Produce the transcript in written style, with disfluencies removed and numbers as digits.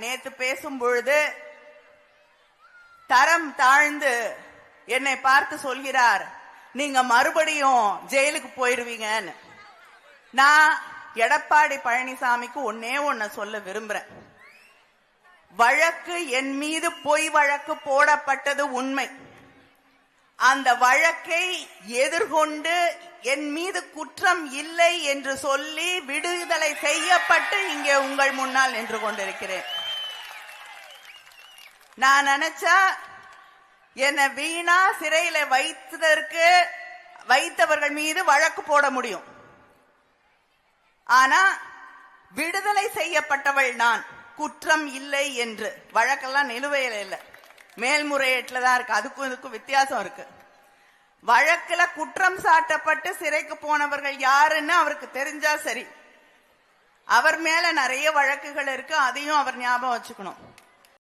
நேத்து பேசும் பொழுது தரம் தாழ்ந்து என்னை பார்த்து சொல்கிறார், நீங்க மறுபடியும் ஜெயிலுக்கு போயிருவீங்கன்னு. நான் எடப்பாடி பழனிசாமிக்கு ஒன்ன சொல்ல விரும்புறேன். வழக்கு என் மீது பொய் வழக்கு போடப்பட்டது உண்மை. அந்த வழக்கை எதிர்கொண்டு என் மீது குற்றம் இல்லை என்று சொல்லி விடுதலை செய்யப்பட்டு இங்கே உங்கள் முன்னால் நின்று கொண்டிருக்கிறேன். நான் நினைச்சா என்னை வீணா சிறையில வைத்தவர்கள் மீது வழக்கு போட முடியும். ஆனா விடுதலை செய்யப்பட்டவள் நான், குற்றம் இல்லை என்று. வழக்கெல்லாம் நிலுவையில் இல்லை, மேல்முறையீட்டுல தான் இருக்கு. அதுக்கும் இதுக்கும் வித்தியாசம் இருக்கு. வழக்குல குற்றம் சாட்டப்பட்டு சிறைக்கு போனவர்கள் யாருன்னு அவருக்கு தெரிஞ்சா சரி. அவர் மேல நிறைய வழக்குகள் இருக்கு, அதையும் அவர் ஞாபகம் வச்சுக்கணும்.